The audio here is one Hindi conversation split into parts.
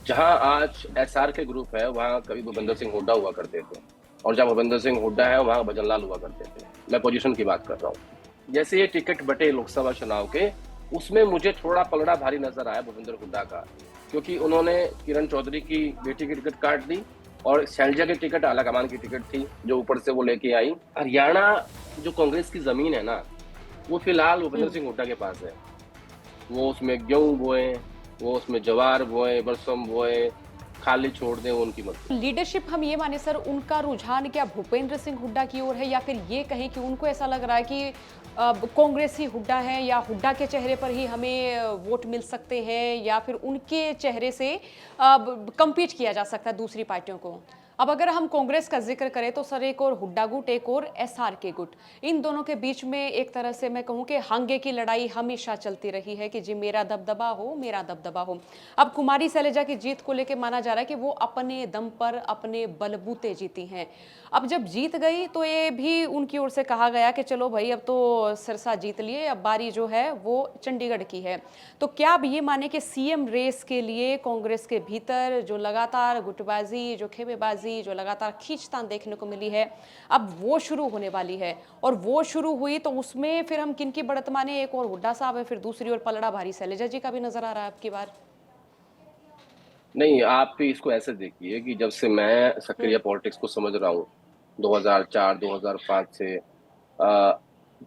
जहां आज एसआर के ग्रुप है, वहां कभी भूपेंद्र सिंह हुड्डा हुआ करते थे, और जहां भूपेंद्र सिंह हुड्डा है वहां भजन लाल हुआ करते थे। मैं पोजीशन की बात कर रहा हूँ। जैसे ये टिकट बटे लोकसभा चुनाव के, उसमें मुझे थोड़ा पलड़ा भारी नजर आया भूपेंद्र हुड्डा का, क्योंकि उन्होंने किरण चौधरी की बेटी की टिकट काट दी, और शैलजा की टिकट आलाकमान की टिकट थी जो ऊपर से वो लेके आई। हरियाणा जो कांग्रेस की जमीन है ना, वो फिलहाल भूपेंद्र हम्म। सिंह हुड्डा के पास है। वो उसमें गेहूं बोए, वो उसमें ज्वार बोए, बरसम बोए, खाली छोड़ दें, वो उनकी मर्जी। लीडरशिप हम ये माने सर, उनका रुझान क्या भूपेंद्र सिंह हुड्डा की ओर है, या फिर ये कहें कि उनको ऐसा लग रहा है कि कांग्रेस ही हुड्डा है, या हुड्डा के चेहरे पर ही हमें वोट मिल सकते हैं, या फिर उनके चेहरे से कंपीट किया जा सकता है दूसरी पार्टियों को। अब अगर हम कांग्रेस का जिक्र करें तो सर, एक और हुड्डा गुट, एक और एसआर के गुट, इन दोनों के बीच में एक तरह से मैं कहूं कि हंगे की लड़ाई हमेशा चलती रही है कि जी मेरा दबदबा हो, मेरा दबदबा हो। अब कुमारी शैलजा की जीत को लेकर माना जा रहा है कि वो अपने दम पर, अपने बलबूते जीती हैं। अब जब जीत गई तो ये भी उनकी ओर से कहा गया कि चलो भाई अब तो सिरसा जीत लिए, अब बारी जो है वो चंडीगढ़ की है। तो क्या अब ये माने कि सीएम रेस के लिए कांग्रेस के भीतर जो लगातार गुटबाजी, जो खेमेबाजी, जो लगातार खींचतान देखने को मिली है, अब वो शुरू होने वाली है। और वो शुरू हुई तो उसमें फिर हम किन की बढ़त माने? एक और हुड्डा साहब है, फिर दूसरी ओर पलड़ा भारी शैलजा जी का भी नजर आ रहा है अब की बार। नहीं, आप भी इसको ऐसे देखिए कि जब से मैं हम्म। सक्रिय पॉलिटिक्स को समझ रहा हूँ, 2004 2005 से, अ,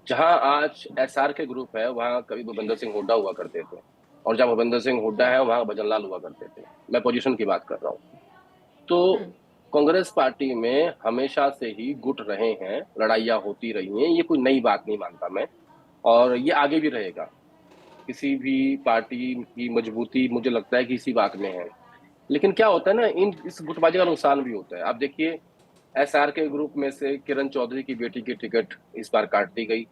जहां आज एसआर के ग्रुप है, वहां कभी भूपेंद्र सिंह हुड्डा हुआ करते थे, और जहां भूपेंद्र सिंह हुड्डा हम्म। है वहां भजन लाल हुआ करते थे। मैं पोजीशन की बात कर रहा हूँ। तो हम्म। कांग्रेस पार्टी में हमेशा से ही गुट रहे हैं, लड़ाइयाँ होती रही हैं, ये कोई नई बात नहीं मानता मैं, और ये आगे भी रहेगा। किसी भी पार्टी की मजबूती मुझे लगता है कि इसी बात में है। लेकिन क्या होता है ना, इन इस गुटबाजी का नुकसान भी होता है। आप देखिए, एसआर के ग्रुप में से किरण चौधरी की बेटी की टिकट इस बार काट दी गई,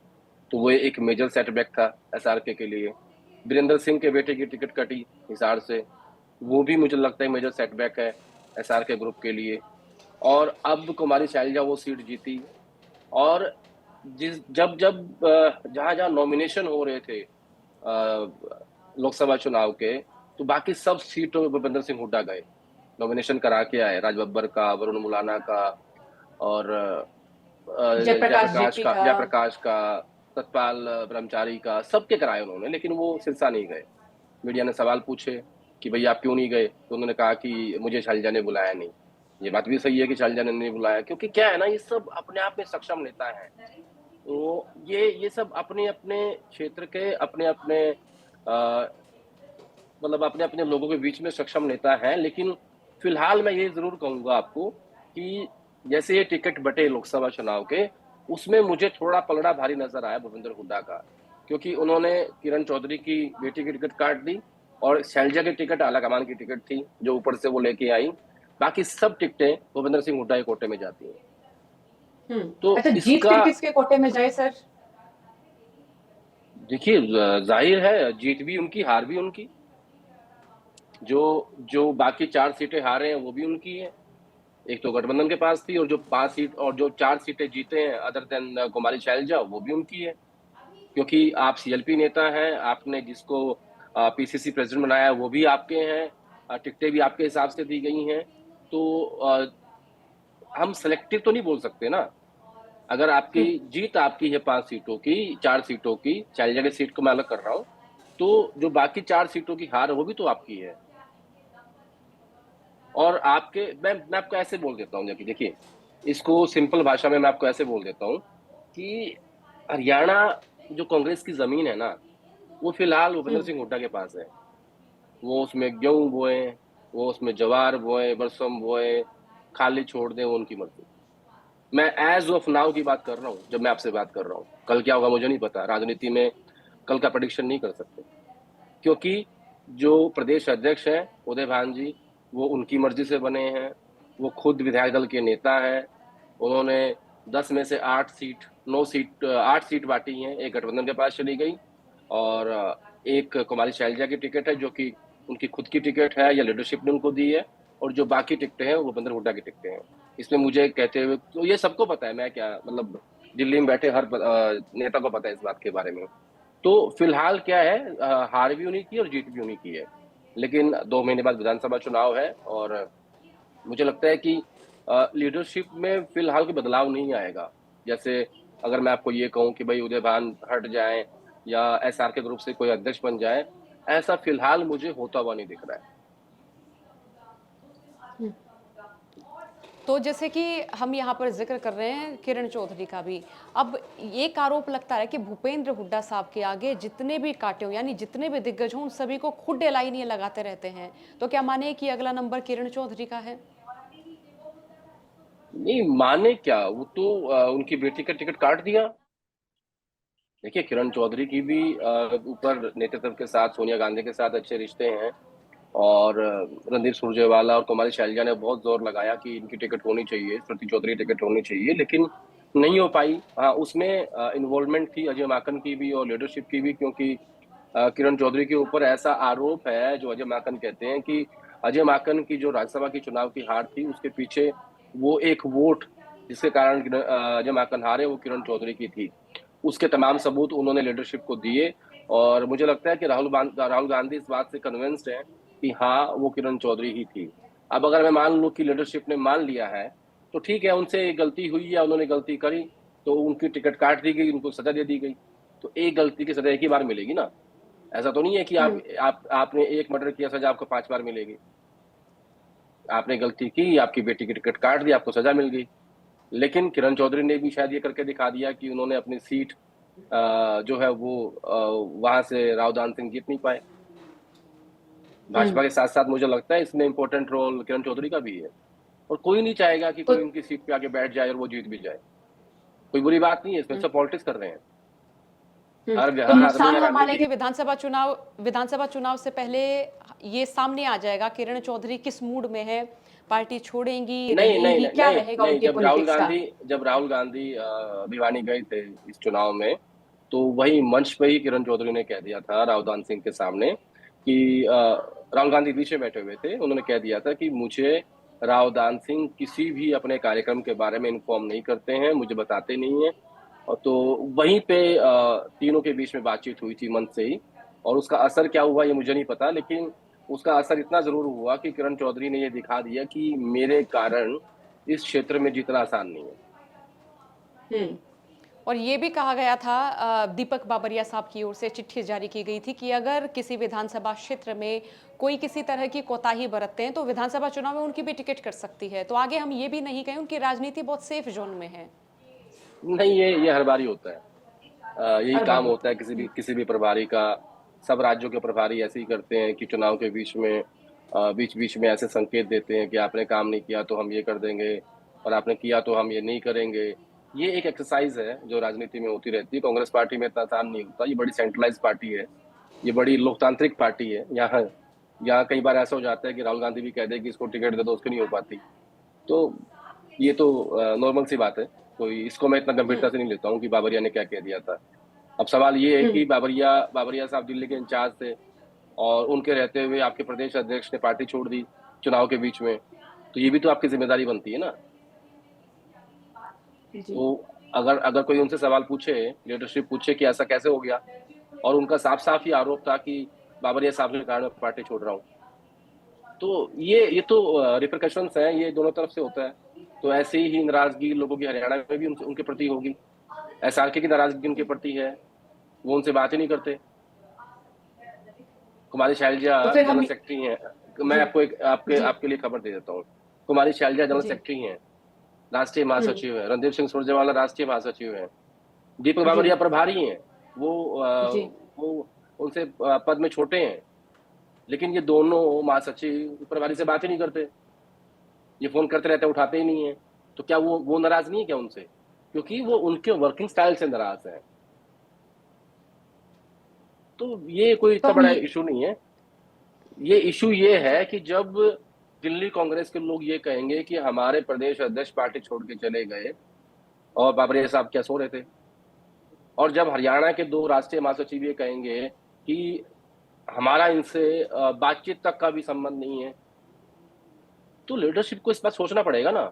तो वो एक मेजर सेटबैक था एसआर के लिए। वीरेंद्र सिंह के बेटे की टिकट कटी हिसार से, वो भी मुझे लगता है मेजर सेटबैक है एसआर के ग्रुप के लिए। और अब कुमारी शैलजा वो सीट जीती, और जिस जब जब जहां जहां नॉमिनेशन हो रहे थे लोकसभा चुनाव के, तो बाकी सब सीटों में भूपेंद्र सिंह हुड्डा गए, नॉमिनेशन करा के आए, राज बब्बर का, वरुण मुलाना का, और जयप्रकाश जी की का। जयप्रकाश का, सतपाल ब्रह्मचारी का, सबके कराए उन्होंने, लेकिन वो सिरसा नहीं गए। मीडिया ने सवाल पूछे कि भैया आप क्यों नहीं गए, तो उन्होंने कहा कि मुझे शैलजा ने बुलाया नहीं। ये बात भी सही है कि शैलजा ने नहीं बुलाया, क्योंकि क्या है ना, ये सब अपने आप में सक्षम नेता है। तो ये सब अपने अपने क्षेत्र के, अपने अपने मतलब अपने अपने लोगों के बीच में सक्षम नेता हैं। लेकिन फिलहाल मैं ये जरूर कहूंगा आपको कि जैसे ये टिकट बटे लोकसभा चुनाव के, उसमें मुझे थोड़ा पलड़ा भारी नजर आया भूपेंद्र हुड्डा का, क्योंकि उन्होंने किरण चौधरी की बेटी की टिकट काट दी, और शैलजा की टिकट आलाकमान की टिकट थी जो ऊपर से वो लेके आई। बाकी सब टिकटें भूपेंद्र सिंह हुड्डा के कोटे में जाती हैं। तो अच्छा, जीत इसका फिर किसके कोटे में जाए सर? देखिए, जाहिर है जीत भी उनकी, हार भी उनकी। जो जो बाकी 4 सीटें हारे हैं वो भी उनकी है। एक तो गठबंधन के पास थी, और जो 5 सीट और जो 4 सीटें जीते हैं अदर देन कुमारी शैलजा, वो भी उनकी है। क्योंकि आप सीएलपी नेता हैं, आपने जिसको पीसीसी प्रेसिडेंट बनाया वो भी आपके हैं, टिकटें भी आपके हिसाब से दी गई हैं। तो हम सेलेक्टिव तो नहीं बोल सकते ना। अगर आपकी जीत आपकी है 5 सीटों की, 4 सीटों की, शैलजा की सीट को मैं अलग कर रहा हूँ, तो जो बाकी 4 सीटों की हार है वो भी तो आपकी है। और आपके मैं आपको ऐसे बोल देता हूँ, देखिए, इसको सिंपल भाषा में मैं आपको ऐसे बोल देता हूँ कि हरियाणा जो कांग्रेस की जमीन है ना, वो फिलहाल भूपेंद्र हम्म। सिंह हुड्डा के पास है। वो उसमें गेहूं बोए, वो उसमें ज्वार बोए, बरसम बोए, खाली छोड़ दें, वो उनकी मर्जी। मैं एज ऑफ नाउ की बात कर रहा हूँ, जब मैं आपसे बात कर रहा हूँ। कल क्या होगा मुझे नहीं पता, राजनीति में कल का प्रेडिक्शन नहीं कर सकते। क्योंकि जो प्रदेश अध्यक्ष हैं उदय भान जी, वो उनकी मर्जी से बने हैं। वो खुद विधायक दल के नेता हैं। उन्होंने 10 में से 8 सीट, 9 सीट, 8 सीट बांटी हैं। एक गठबंधन के पास चली गई, और एक कुमारी शैलजा की टिकट है जो कि उनकी खुद की टिकट है या लीडरशिप ने उनको दी है, और जो बाकी टिकटें हैं वो भूपेंद्र हुड्डा की टिकटें हैं। इसमें मुझे कहते हुए तो ये सबको पता है, मैं क्या मतलब, दिल्ली में बैठे हर नेता को पता है इस बात के बारे में। तो फिलहाल क्या है, हार भी उन्हीं की और जीत भी उन्हीं की है। लेकिन 2 महीने बाद विधानसभा चुनाव है और मुझे लगता है कि लीडरशिप में फिलहाल कोई बदलाव नहीं आएगा। जैसे अगर मैं आपको ये कहूँ कि भाई उदय भान हट जाएँ या एसआरके ग्रुप से कोई अध्यक्ष बन जाए, ऐसा फिलहाल मुझे होता हुआ नहीं दिख रहा है। तो जैसे कि हम यहाँ पर जिक्र कर रहे हैं किरण चौधरी का भी, अब एक आरोप लगता है कि भूपेंद्र हुड्डा साहब के आगे जितने भी कांटे हों यानी जितने भी दिग्गज हों उन सभी को खुद लाइनें लगाते रहते हैं। तो क्या माने कि अगला नंबर किरण चौधरी का है? नहीं माने क्या, वो तो उनकी बेटी का टिकट काट दिया। देखिए किरण चौधरी की भी ऊपर नेतृत्व के साथ सोनिया गांधी के साथ अच्छे रिश्ते हैं और रणदीप सुरजेवाला और कुमारी शैलजा ने बहुत जोर लगाया कि इनकी टिकट होनी चाहिए, स्मृति चौधरी की टिकट होनी चाहिए, लेकिन नहीं हो पाई। हाँ, उसमें इन्वॉल्वमेंट थी अजय माकन की भी और लीडरशिप की भी, क्योंकि किरण चौधरी के ऊपर ऐसा आरोप है जो अजय माकन कहते हैं कि अजय माकन की जो राज्यसभा की चुनाव की हार थी उसके पीछे वो एक वोट जिसके कारण अजय माकन हारे वो किरण चौधरी की थी। उसके तमाम सबूत उन्होंने लीडरशिप को दिए और मुझे लगता है कि राहुल गांधी इस बात से कन्विंस्ड है कि हाँ वो किरण चौधरी ही थी। अब अगर मैं मान लूं कि लीडरशिप ने मान लिया है तो ठीक है, उनसे गलती हुई या उन्होंने गलती करी तो उनकी टिकट काट दी गई, उनको सजा दे दी गई। तो एक गलती की सजा एक ही बार मिलेगी ना। ऐसा तो नहीं है कि आपने एक मर्डर किया, सजा आपको 5 बार मिलेगी। आपने गलती की, आपकी बेटी की टिकट काट दी, आपको सजा मिल गई। लेकिन किरण चौधरी ने भी शायद ये करके दिखा दिया कि उन्होंने अपनी सीट जो है वो वहां से राव दान सिंह जीत नहीं पाए। भाजपा के साथ साथ मुझे लगता है इसमें इंपॉर्टेंट रोल किरण चौधरी का भी है और कोई नहीं चाहेगा कि तो कोई उनकी सीट पे आके बैठ जाए और वो जीत भी जाए। कोई बुरी बात नहीं है, इसमें सब पॉलिटिक्स कर रहे हैं। तो हर आदमी नुकसान है हम माने कि राजनीति। विधानसभा चुनाव से पहले ये सामने आ जाएगा किरण चौधरी किस मूड में है, पार्टी छोड़ेंगी, नहीं नहीं रहेंगी, नहीं क्या नहीं रहेगा नहीं, उनके पॉलिटिक्स का? जब राहुल गांधी भिवानी गए थे इस चुनाव में, तो वही मंच पे ही किरण चौधरी ने कह दिया था राव दान सिंह के सामने कि राहुल गांधी पीछे बैठे हुए थे, उन्होंने कह दिया था कि मुझे राव दान सिंह किसी भी अपने कार्यक्रम के बारे में इन्फॉर्म नहीं करते हैं, मुझे बताते नहीं है। और तो वहीं पे तीनों के बीच में बातचीत हुई थी मंच से ही, और उसका असर क्या हुआ ये मुझे नहीं पता, लेकिन उसका असर इतना जरूर हुआ कि किरण चौधरी ने ये दिखा दिया कि मेरे कारण इस क्षेत्र में जीतना आसान नहीं है। हम्म और ये भी कहा गया था, दीपक बाबरिया साहब की ओर से चिट्ठी जारी की गई थी कि अगर किसी विधानसभा क्षेत्र में कोई किसी तरह की कोताही बरतते हैं तो विधानसभा चुनाव में उनकी भी टिकट कट सकती है। तो आगे हम ये भी नहीं कहें उनकी राजनीति बहुत सेफ जोन में है। नहीं, ये हर बार ही होता है। यही हर बार काम होता होता है है। किसी भी प्रभारी का। सब राज्यों के प्रभारी ऐसे ही करते हैं कि चुनाव के बीच में बीच बीच में ऐसे संकेत देते हैं कि आपने काम नहीं किया तो हम ये कर देंगे और आपने किया तो हम ये नहीं करेंगे। ये एक एक्सरसाइज है जो राजनीति में होती रहती है। कांग्रेस पार्टी में इतना आसान नहीं होता, ये बड़ी सेंट्रलाइज पार्टी है, ये बड़ी लोकतांत्रिक पार्टी है। यहाँ यहाँ कई बार ऐसा हो जाता है कि राहुल गांधी भी कह दे कि इसको टिकट दे दो, उसकी नहीं हो पाती। तो ये तो नॉर्मल सी बात है, कोई इसको मैं इतना गंभीरता से नहीं लेता हूँ कि बाबरिया ने क्या कह दिया था। अब सवाल ये है कि बाबरिया साहब दिल्ली के इंचार्ज थे और उनके रहते हुए आपके प्रदेश अध्यक्ष ने पार्टी छोड़ दी चुनाव के बीच में, तो ये भी तो आपकी जिम्मेदारी बनती है ना। जी। तो अगर अगर कोई उनसे सवाल पूछे, लीडरशिप पूछे कि ऐसा कैसे हो गया, और उनका साफ साफ ही आरोप था कि बाबरिया साहब के कारण मैं पार्टी छोड़ रहा हूँ, तो ये तो रिperकशंस हैं, ये दोनों तरफ से होता है। तो ऐसे ही नाराजगी लोगों की हरियाणा में भी उनके प्रति होगी। एसआरके की नाराजगी उनके प्रति है, वो उनसे बात ही नहीं करते। कुमारी शैलजा तो फिर जनरल हम सेक्रेटरी हैं। मैं जी आपको एक आपके जी आपके लिए खबर दे देता हूँ। कुमारी शैलजा जनरल जी सेक्रेटरी हैं, राष्ट्रीय हम्म महासचिव है। रणदीप सिंह सुरजेवाला राष्ट्रीय महासचिव है। दीपक जी बाबरिया प्रभारी हैं। वो जी वो उनसे पद में छोटे हैं, लेकिन ये दोनों महासचिव प्रभारी से बात ही नहीं करते। ये फोन करते रहते हैं, उठाते ही नहीं है। तो क्या वो नाराज नहीं है क्या उनसे? क्योंकि वो उनके वर्किंग स्टाइल से नाराज है। तो ये कोई तो इतना हम बड़ा ये इशू नहीं है। ये इशू ये जी है कि जब दिल्ली कांग्रेस के लोग ये कहेंगे कि हमारे प्रदेश अध्यक्ष पार्टी छोड़ के चले गए और बाबरिया साहब क्या सो रहे थे, और जब हरियाणा के 2 राष्ट्रीय महासचिव ये कहेंगे कि हमारा इनसे बातचीत तक का भी संबंध नहीं है, तो लीडरशिप को इस बात सोचना पड़ेगा ना,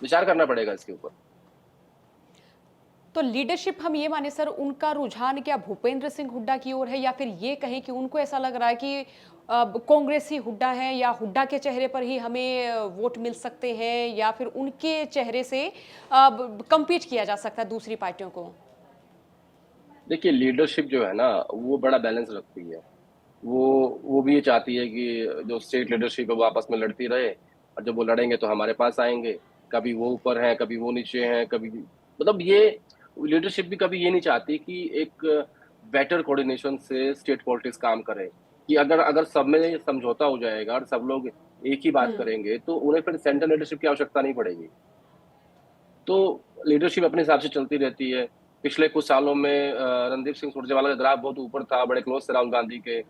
विचार करना पड़ेगा इसके ऊपर। तो लीडरशिप हम ये माने सर उनका रुझान क्या भूपेंद्र सिंह हुड्डा की ओर है या फिर ये कहें कि उनको ऐसा लग रहा है कि कांग्रेसी हुड्डा है या हुड्डा के चेहरे पर ही हमें वोट मिल सकते हैं या फिर उनके चेहरे से compete किया जा सकता है दूसरी पार्टियों को? देखिए, लीडरशिप जो है ना, वो बड़ा बैलेंस रखती है। वो भी ये चाहती है कि जो स्टेट लीडरशिप है वो आपस में लड़ती रहे, और जब वो लड़ेंगे तो हमारे पास आएँगे। कभी वो ऊपर हैं, कभी वो नीचे हैं, कभी मतलब ये लीडरशिप भी कभी ये नहीं चाहती कि एक बेटर कोऑर्डिनेशन से स्टेट पॉलिटिक्स काम करे। कि अगर अगर सब में समझौता हो जाएगा और सब लोग एक ही बात हुँ। करेंगे, तो उन्हें फिर सेंट्रल लीडरशिप की आवश्यकता नहीं पड़ेगी। तो लीडरशिप अपने हिसाब से चलती रहती है। पिछले कुछ सालों में रणदीप सिंह सुरजेवाला का ग्राफ बहुत ऊपर था, बड़े क्लोज़ थे राहुल गांधी के।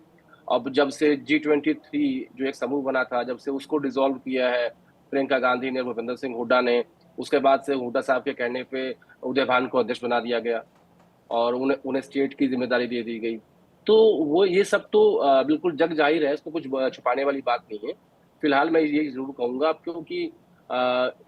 अब जब से G23 जो एक समूह बना था, जब से उसको डिसॉल्व किया है प्रियंका गांधी ने, भूपेंद्र सिंह हुड्डा ने, उसके बाद से हुड्डा साहब के कहने पे उदय भान को अध्यक्ष बना दिया गया और उन्हें उन्हें स्टेट की ज़िम्मेदारी दे दी गई। तो वो ये सब तो बिल्कुल जग ज़ाहिर है, इसमें कुछ छुपाने वाली बात नहीं है। फिलहाल मैं ये ज़रूर कहूँगा, क्योंकि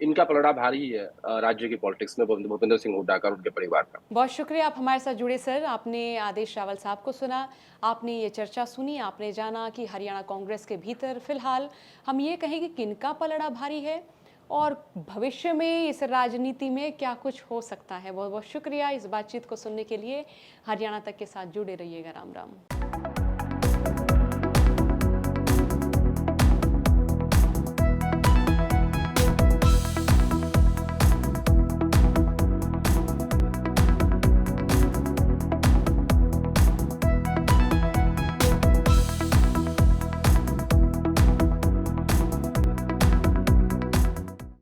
इनका पलड़ा भारी है राज्य की पॉलिटिक्स में भूपेंद्र सिंह हुड्डा का और उनके परिवार का। बहुत शुक्रिया आप हमारे साथ जुड़े सर। आपने आदेश रावल साहब को सुना, आपने ये चर्चा सुनी, आपने जाना कि हरियाणा कांग्रेस के भीतर फिलहाल हम ये कहें कि किनका पलड़ा भारी है और भविष्य में इस राजनीति में क्या कुछ हो सकता है। बहुत बहुत शुक्रिया इस बातचीत को सुनने के लिए। हरियाणा तक के साथ जुड़े रहिएगा। राम राम।